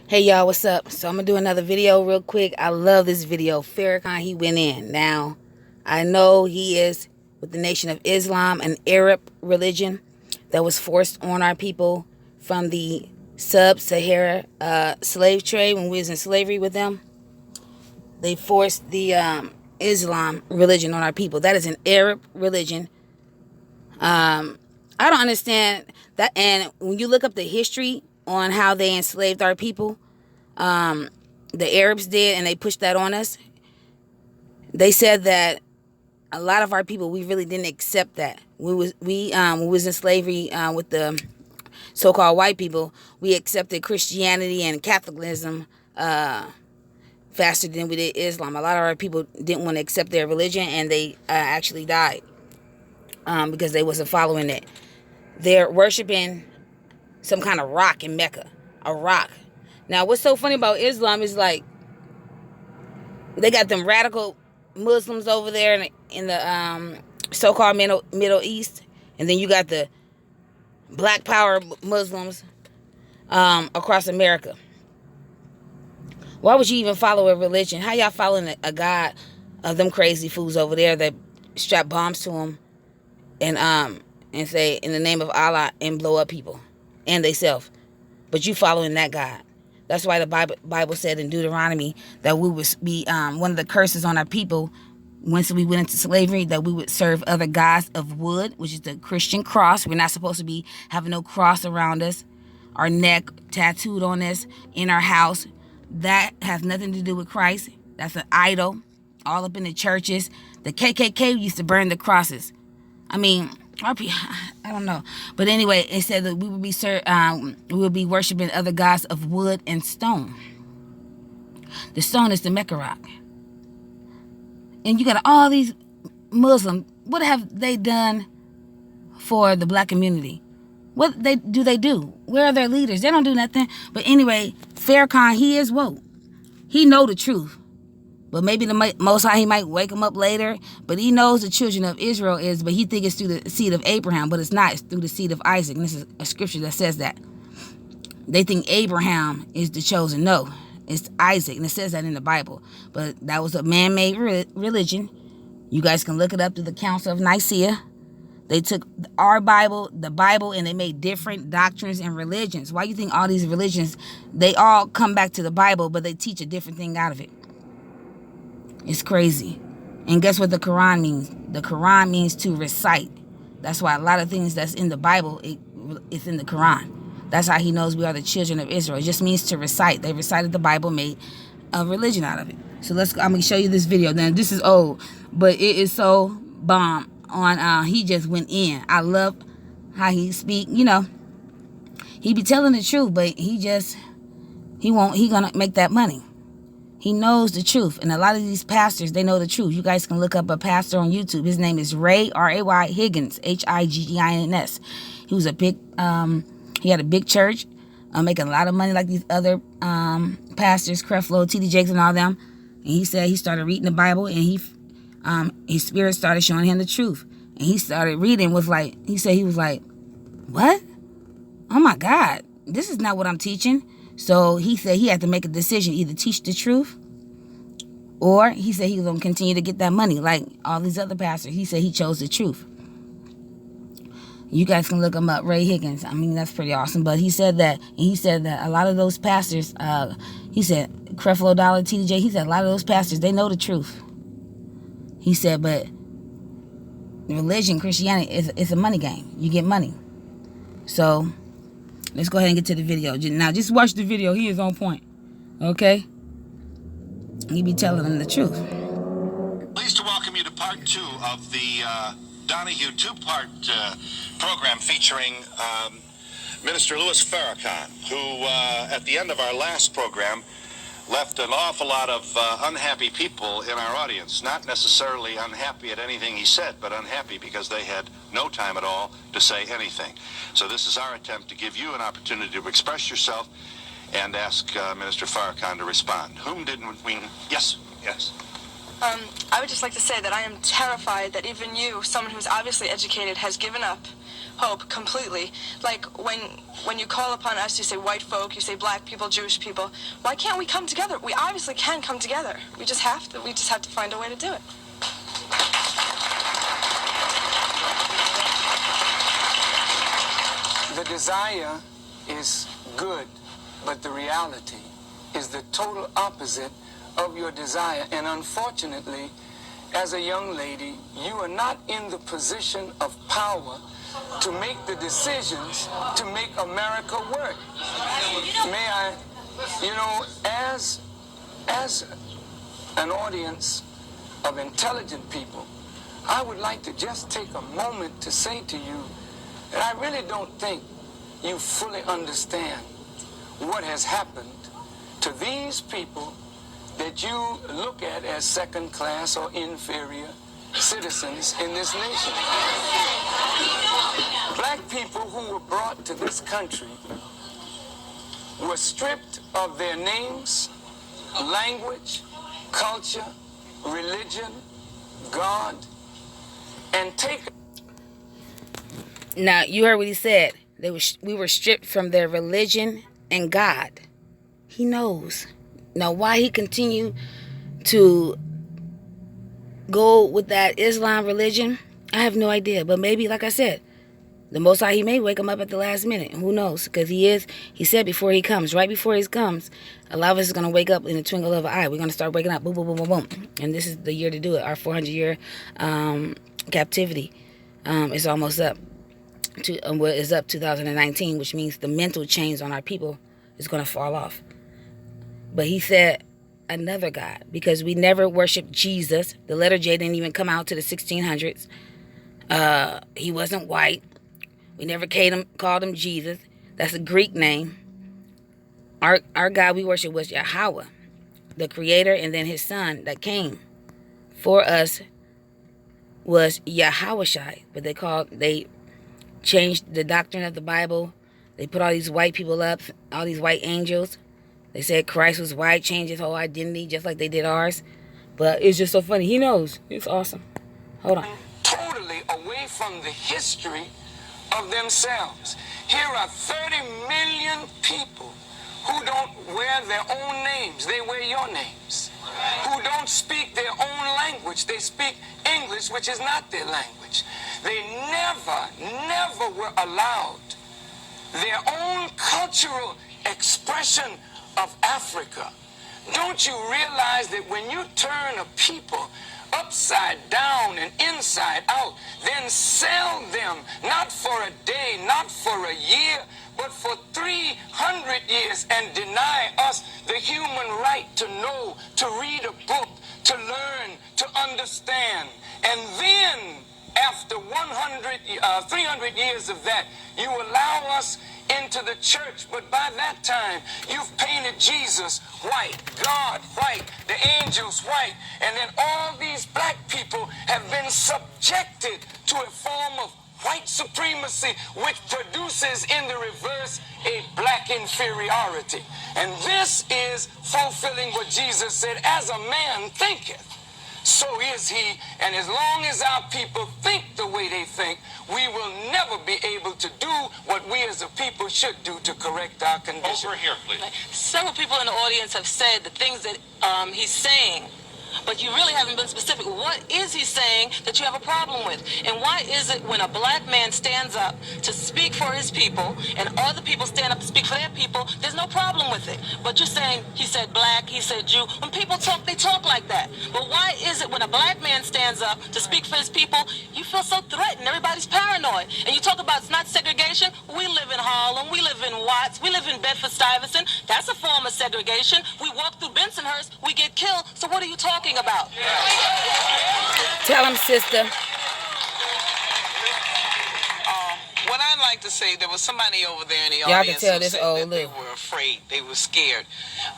Hey y'all, what's up? So I'm gonna do another video real quick. I love this video. Farrakhan, he went in. Now, I know he is with the Nation of Islam, an Arab religion that was forced on our people from the sub-Sahara slave trade when we was in slavery with them. They forced the Islam religion on our people. That is an Arab religion. I don't understand that. And when you look up the history on how they enslaved our people, the Arabs did, and they pushed that on us. They said that a lot of our people, we really didn't accept that. We was in slavery with the so-called white people. We accepted Christianity and Catholicism faster than we did Islam. A lot of our people didn't want to accept their religion, and they actually died because they wasn't following it. They're worshiping some kind of rock in Mecca, a rock. Now, what's so funny about Islam is like they got them radical Muslims over there in the so-called Middle East, and then you got the Black Power Muslims across America. Why would you even follow a religion? How y'all following a god of them crazy fools over there that strap bombs to them and say in the name of Allah and blow up people and they self? But you following that God. That's why the Bible said in Deuteronomy that we would be one of the curses on our people once we went into slavery, that we would serve other gods of wood, which is the Christian cross. We're not supposed to be having no cross around us, our neck tattooed on us, in our house. That has nothing to do with Christ. That's an idol. All up in the churches. The KKK used to burn the crosses. I mean, I don't know, but anyway, it said that we would be worshiping other gods of wood and stone. The stone is the Mecca rock, and you got all these Muslims. What have they done for the black community? What do they do? Where are their leaders? They don't do nothing. But anyway, Farrakhan, he is woke. He know the truth. But maybe the Most High, he might wake him up later. But he knows the children of Israel is, but he thinks it's through the seed of Abraham. But it's not. It's through the seed of Isaac. And this is a scripture that says that. They think Abraham is the chosen. No, it's Isaac. And it says that in the Bible. But that was a man-made religion. You guys can look it up through the Council of Nicaea. They took our Bible, the Bible, and they made different doctrines and religions. Why do you think all these religions, they all come back to the Bible, but they teach a different thing out of it? It's crazy. And guess what the Quran means? The Quran means to recite. That's why a lot of things that's in the Bible, it's in the Quran. That's how he knows we are the children of Israel. It just means to recite. They recited the Bible, made a religion out of it. So I'm going to show you this video. Now, this is old, but it is so bomb on, he just went in. I love how he speak. You know, he be telling the truth, but he gonna make that money. He knows the truth. And a lot of these pastors, they know the truth. You guys can look up a pastor on YouTube. His name is Ray, R-A-Y, Higgins, Higgins. He was he had a big church, making a lot of money like these other pastors, Creflo, T.D. Jakes, and all them. And he said he started reading the Bible, and his spirit started showing him the truth. And he started reading, he was like, what? Oh my God, this is not what I'm teaching. So he said he had to make a decision, either teach the truth, or he said he was going to continue to get that money like all these other pastors. He said he chose the truth. You guys can look him up, Ray Higgins. I mean, that's pretty awesome. But he said that a lot of those pastors, he said, Creflo Dollar, TDJ, he said a lot of those pastors, they know the truth. He said, but religion, Christianity, is a money game. You get money. So let's go ahead and get to the video. Now, just watch the video. He is on point. Okay? He be telling them the truth. Pleased to welcome you to part two of the Donahue two-part program featuring Minister Louis Farrakhan, who at the end of our last program left an awful lot of unhappy people in our audience. Not necessarily unhappy at anything he said, but unhappy because they had no time at all to say anything. So this is our attempt to give you an opportunity to express yourself and ask Minister Farrakhan to respond. Whom didn't we... Yes. I would just like to say that I am terrified that even you, someone who's obviously educated, has given up hope completely. Like when you call upon us, you say white folk, you say black people, Jewish people. Why can't we come together? We obviously can come together. We just have to. We just have to find a way to do it. The desire is good, but the reality is the total opposite of your desire. And unfortunately, as a young lady, you are not in the position of power to make the decisions to make America work. May I, as an audience of intelligent people, I would like to just take a moment to say to you that I really don't think you fully understand what has happened to these people that you look at as second class or inferior citizens in this nation. Black people who were brought to this country were stripped of their names, language, culture, religion, God, and taken. Now, you heard what he said. We were stripped from their religion and God. He knows. Now, why he continued to go with that Islam religion, I have no idea. But maybe, like I said, the Most High, he may wake him up at the last minute. Who knows? Because he said before he comes, right before he comes, a lot of us is going to wake up in the twinkle of an eye. We're going to start waking up. Boom, boom, boom, boom, boom. And this is the year to do it. Our 400-year captivity is almost up. Is up 2019, which means the mental chains on our people is going to fall off. But he said another God, because we never worshiped Jesus. The letter J didn't even come out to the 1600s. He wasn't white. We never called him Jesus. That's a Greek name. Our God we worship was Yahweh, the creator, and then his son that came for us was Yahawashai. But they changed the doctrine of the Bible. They put all these white people up, all these white angels. They said Christ was white, changed his whole identity just like they did ours. But it's just so funny. He knows. It's awesome. Hold on. Totally away from the history of themselves. Here are 30 million people who don't wear their own names. They wear your names. Who don't speak their own language. They speak English, which is not their language. They never were allowed their own cultural expression of Africa. Don't you realize that when you turn a people upside down and inside out, then sell them not for a day, not for a year, but for 300 years, and deny us the human right to know, to read a book, to learn, to understand. And then after 300 years of that, you allow us into the church, but by that time, you've painted Jesus white, God white, the angels white, and then all these black people have been subjected to a form of white supremacy, which produces in the reverse a black inferiority. And this is fulfilling what Jesus said, as a man thinketh, so is he. And as long as our people think the way they think, we will never be able to do what we as a people should do to correct our condition. Over here, please. Several people in the audience have said the things that he's saying, but you really haven't been specific. What is he saying that you have a problem with? And why is it when a black man stands up to speak for his people and other people stand up to speak for their people, there's no problem with it? But you're saying he said black, he said Jew. When people talk, they talk like that. But why is it when a black man stands up to speak for his people, you feel so threatened? Everybody's paranoid. And you talk about it's not segregation. We live in Harlem. We live in Watts. We live in Bedford-Stuyvesant. That's a form of segregation. We walk through Bensonhurst. We get killed. So what are you talking about? Tell him, sister. What I'd like to say, there was somebody over there in the Y'all audience can tell who this said old that they Lou. were afraid, they were scared.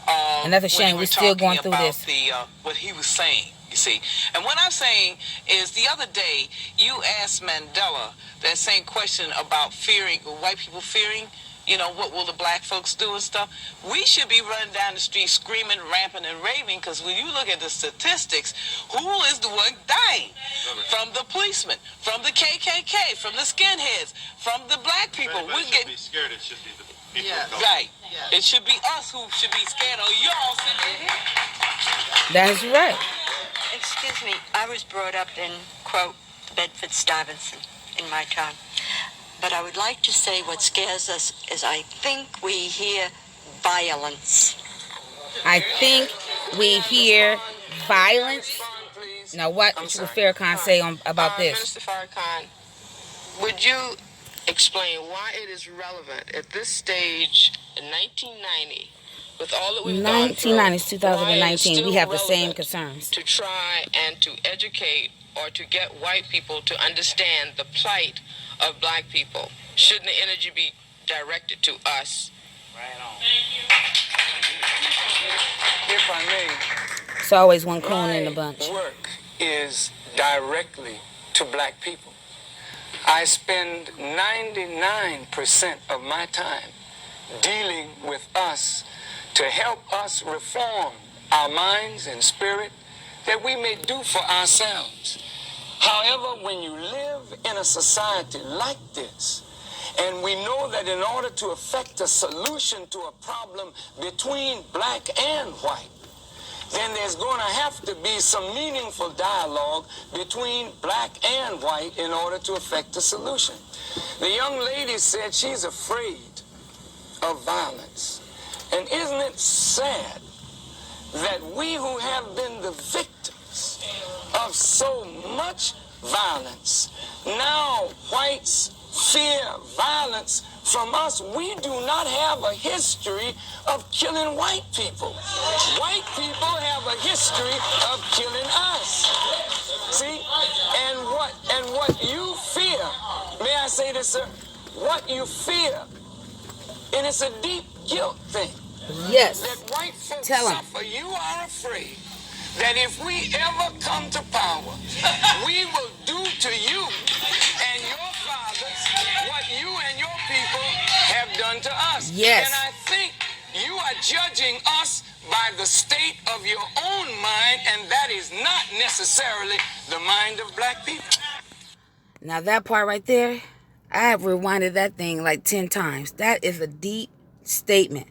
And that's a shame. when We're were still going talking through about this. What he was saying, you see. And what I'm saying is, the other day, you asked Mandela that same question about fearing, white people fearing you know, what will the black folks do and stuff? We should be running down the street screaming, ramping, and raving, because when you look at the statistics, who is the one dying? From the policemen, from the KKK, from the skinheads, from the black people. We're getting scared. It should be the people. Yeah, right. Yeah. It should be us who should be scared, or y'all sitting here. That's right. Excuse me, I was brought up in, quote, Bedford-Stuyvesant in my time. But I would like to say what scares us is I think we hear violence. I think we hear violence. Now, what will Farrakhan say about this? Minister Farrakhan, would you explain why it is relevant at this stage in 1990, with all that we've gone through, 1990s, 2019, we have the same relevant concerns. to try and to educate or to get white people to understand the plight of black people? Shouldn't the energy be directed to us? Right on. If I may, It's always one coon in the bunch. my work is directly to black people. I spend 99% of my time dealing with us to help us reform our minds and spirit that we may do for ourselves. However, when you live in a society like this, and we know that in order to effect a solution to a problem between black and white, then there's going to have to be some meaningful dialogue between black and white in order to effect a solution. The young lady said she's afraid of violence. And isn't it sad that we who have been the victims of so much violence, now whites fear violence from us? We do not have a history of killing white people. White people have a history of killing us. See? And what you fear, may I say this, sir? What you fear, and it's a deep guilt thing. Yes. That white folks Tell 'em. suffer. You are afraid that if we ever come to power, we will do to you and your fathers what you and your people have done to us. Yes. And I think you are judging us by the state of your own mind, and that is not necessarily the mind of black people. Now that part right there, I have rewinded that thing like 10 times. That is a deep statement.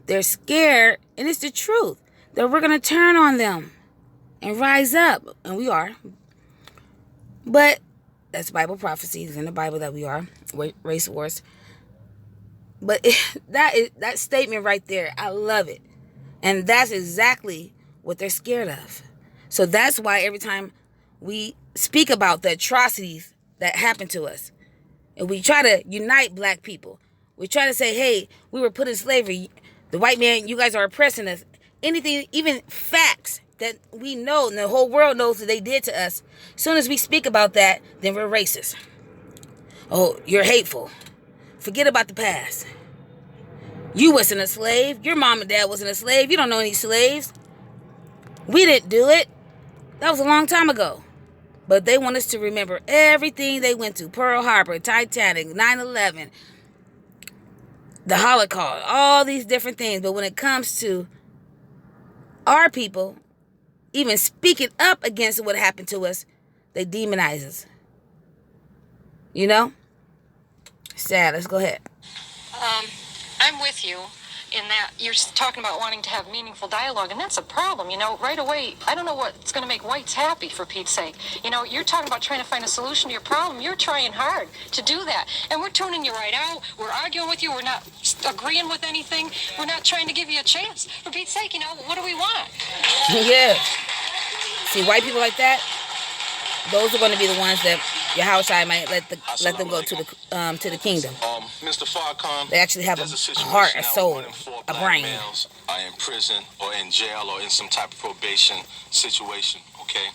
They're scared, and it's the truth, that we're going to turn on them and rise up. And we are. But that's Bible prophecy. It's in the Bible that we are. Race wars. But that statement right there, I love it. And that's exactly what they're scared of. So that's why every time we speak about the atrocities that happen to us, and we try to unite black people, we try to say, hey, we were put in slavery. The white man, you guys are oppressing us. Anything, even facts that we know and the whole world knows that they did to us. As soon as we speak about that, then we're racist. Oh, you're hateful. Forget about the past. You wasn't a slave. Your mom and dad wasn't a slave. You don't know any slaves. We didn't do it. That was a long time ago. But they want us to remember everything they went through. Pearl Harbor, Titanic, 9/11, the Holocaust, all these different things. But when it comes to our people, even speaking up against what happened to us, they demonize us. You know? Sad. Let's go ahead. I'm with you in that you're talking about wanting to have meaningful dialogue, and that's a problem. You know, right away, I don't know what's going to make whites happy, for Pete's sake. You know, you're talking about trying to find a solution to your problem. You're trying hard to do that, and we're tuning you right out. We're arguing with you. We're not agreeing with anything. We're not trying to give you a chance. For Pete's sake, you know, what do we want? Yeah. See, white people like that, those are going to be the ones that Yahushua might let them go to the kingdom. Mr. Farrakhan, They actually have there's a situation heart, a now soul, where 1 in 4 a black brain. males are in prison or in jail or in some type of probation situation, okay?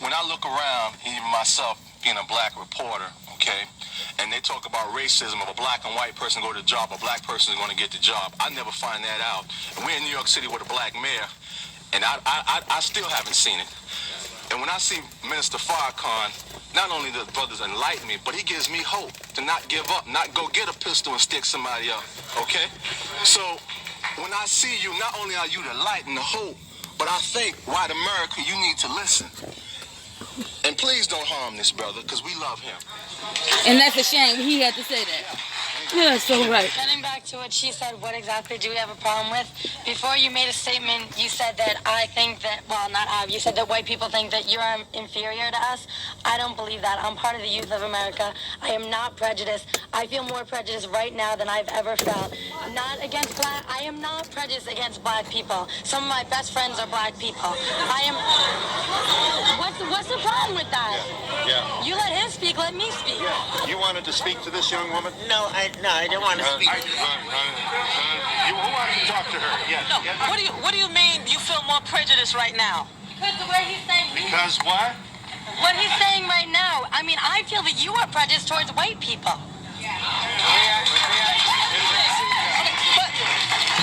When I look around, even myself being a black reporter, okay, and they talk about racism of a black and white person go to the job, a black person is going to get the job. I never find that out. And we're in New York City with a black mayor, and I still haven't seen it. And when I see Minister Farrakhan, not only does brothers enlighten me, but he gives me hope to not give up, not go get a pistol and stick somebody up, okay? So when I see you, not only are you the light and the hope, but I think, white America, you need to listen. And please don't harm this brother, because we love him. And that's a shame he had to say that. Yeah, so right. Getting back to what she said, what exactly do we have a problem with? Before you made a statement, you said that I think that, well, not I, you said that white people think that you're inferior to us. I don't believe that. I'm part of the youth of America. I am not prejudiced. I feel more prejudiced right now than I've ever felt. Not against black, I am not prejudiced against black people. Some of my best friends are black people. I am, what's the problem with that? Yeah. You let him speak, let me speak. You wanted to speak to this young woman? No, I didn't want to speak. Who wanted to talk to her? Yes. No, what do you mean you feel more prejudice right now? Because the way he's saying... Because what? What he's saying right now, I mean, I feel that you are prejudiced towards white people.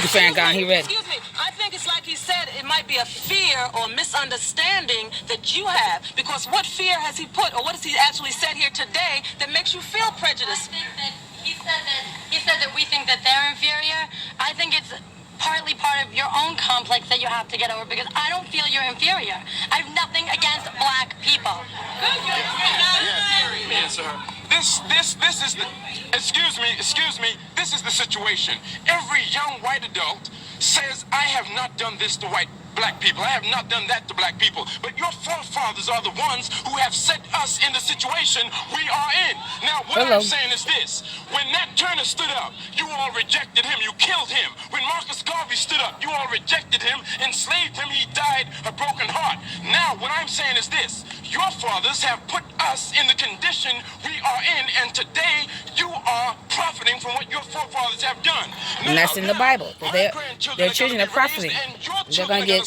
Farrakhan, he ready. Excuse me. I think it's like he said, it might be a fear or misunderstanding that you have. Because what fear has he put, or what has he actually said here today that makes you feel prejudiced? I think that he said that we think that they're inferior. I think it's partly part of your own complex that you have to get over, because I don't feel you're inferior. I have nothing against black people. Yes, sir. This is the, excuse me, this is the situation. Every young white adult says, I have not done this to black people. I have not done that to black people. But your forefathers are the ones who have set us in the situation we are in. Now, what I'm saying is this. When Nat Turner stood up, you all rejected him. You killed him. When Marcus Garvey stood up, you all rejected him, enslaved him. He died a broken heart. Now, what I'm saying is this. Your fathers have put us in the condition we are in, and today you are profiting from what your forefathers have done. And that's in the Bible. Their children are profiting. They're going to get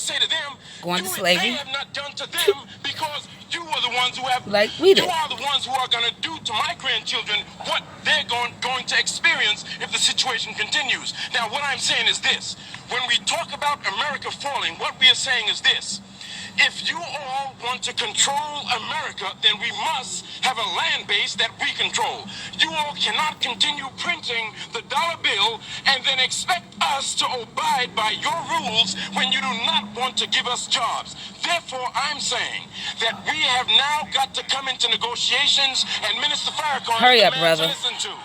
going to slavery. They have not done to them because you are the ones who have. Like we did. You are the ones who are going to do to my grandchildren what they're going to experience if the situation continues. Now, what I'm saying is this. When we talk about America falling, what we are saying is this. If you all want to control America, then we must have a land base that we control. You all cannot continue printing the dollar bill and then expect us to abide by your rules when you do not want to give us jobs. Therefore, I'm saying that we have now got to come into negotiations, and Minister Farrakhan Hurry is up, the man brother. to listen to.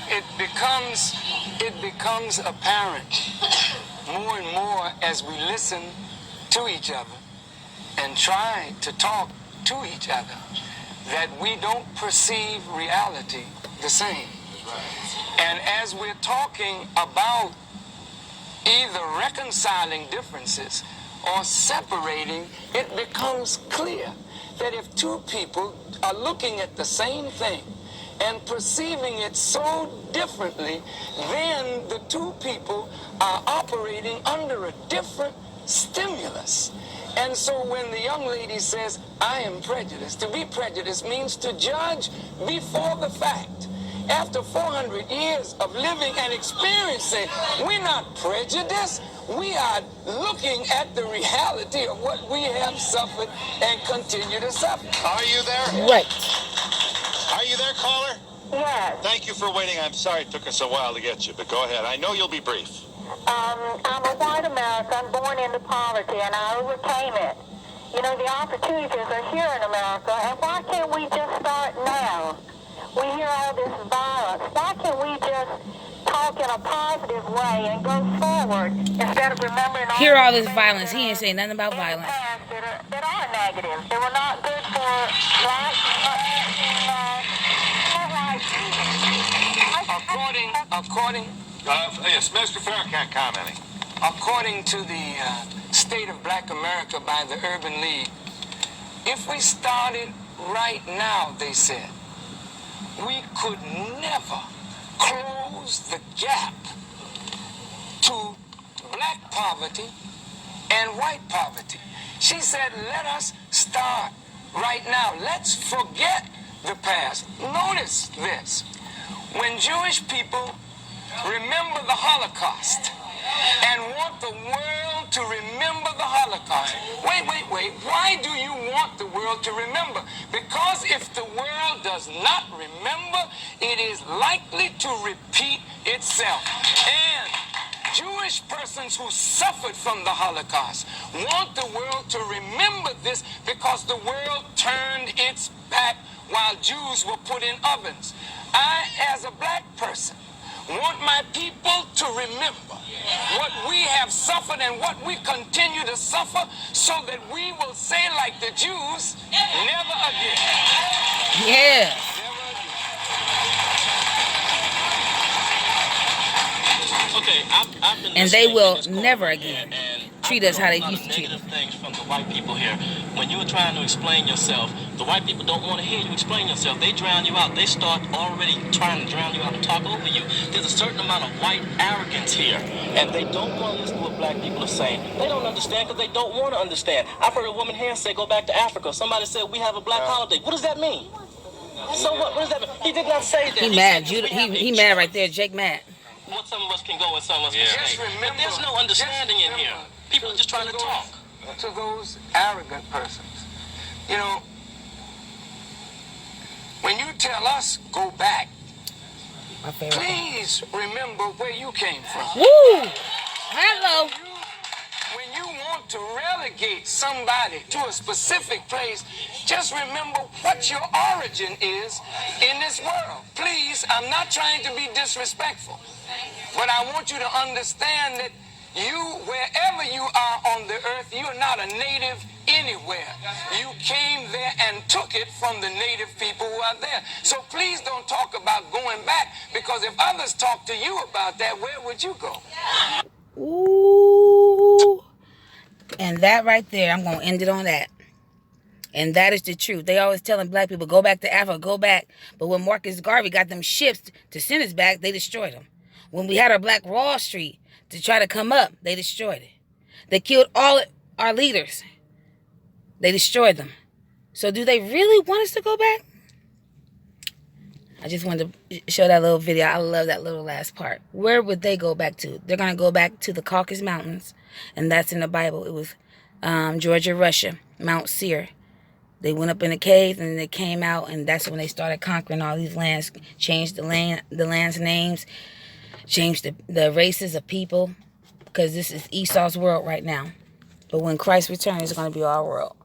It becomes apparent more and more as we listen to each other and try to talk to each other that we don't perceive reality the same. And as we're talking about either reconciling differences or separating, it becomes clear that if two people are looking at the same thing and perceiving it so differently, then the two people are operating under a different stimulus. And so when the young lady says, I am prejudiced, to be prejudiced means to judge before the fact. After 400 years of living and experiencing, we're not prejudiced. We are looking at the reality of what we have suffered and continue to suffer. Are you there? Right. Are you there, caller? Yes. Thank you for waiting. I'm sorry it took us a while to get you, but go ahead. I know you'll be brief. I'm a white American born into poverty, and I overcame it. You know, the opportunities are here in America, and why can't we just start now? We hear all this violence. Why can't we just talk in a positive way and go forward instead of remembering Hear all this violence. He ain't saying nothing about violence. That are negative. They were not good for blacks, Yes, Mr. Farrakhan commenting. According to the State of Black America by the Urban League, if we started right now, they said, we could never close the gap to black poverty and white poverty. She said, let us start right now. Let's forget the past. Notice this. When Jewish people remember the Holocaust and want the world to remember the Holocaust. Wait. Why do you want the world to remember? Because if the world does not remember, it is likely to repeat itself. And Jewish persons who suffered from the Holocaust want the world to remember this because the world turned its back while Jews were put in ovens. I, as a black person, want my people to remember what we have suffered and what we continue to suffer so that we will say like the Jews, never again. Yeah. Okay, I've been And they will never again treat us how they used to treat us. Things from the white people here. When you were trying to explain yourself, the white people don't want to hear you explain yourself. They drown you out. They start already trying to drown you out and talk over you. There's a certain amount of white arrogance here, and they don't want to listen to what black people are saying. They don't understand because they don't want to understand. I've heard a woman here say, "Go back to Africa." Somebody said, "We have a black holiday." What does that mean? So what? What does that mean? He did not say that. He mad. He mad right there. Jake mad. What some of us can go and some of us can stay. But there's no understanding in here. People are just trying to talk. To those arrogant persons, you know, when you tell us go back, please remember where you came from. Woo! Hello. When you want to relegate somebody to a specific place, just remember what your origin is in this world. Please, I'm not trying to be disrespectful, but I want you to understand that you, wherever you are on the earth, you are not a native anywhere. You came there and took it from the native people who are there. So please don't talk about going back, because if others talk to you about that, where would you go? Ooh. And that right there, I'm going to end it on that. And that is the truth. They always telling black people, go back to Africa, go back. But when Marcus Garvey got them ships to send us back, they destroyed them. When we had our Black Wall Street to try to come up, they destroyed it. They killed all our leaders. They destroyed them. So do they really want us to go back? I just wanted to show that little video. I love that little last part. Where would they go back to? They're going to go back to the Caucasus Mountains. And that's in the Bible. It was Georgia, Russia, Mount Seir. They went up in a cave and they came out, and that's when they started conquering all these lands, changed the land's names, changed the races of people, because this is Esau's world right now. But when Christ returns, it's going to be our world.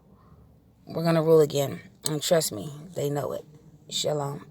We're going to rule again. And trust me, they know it. Shalom.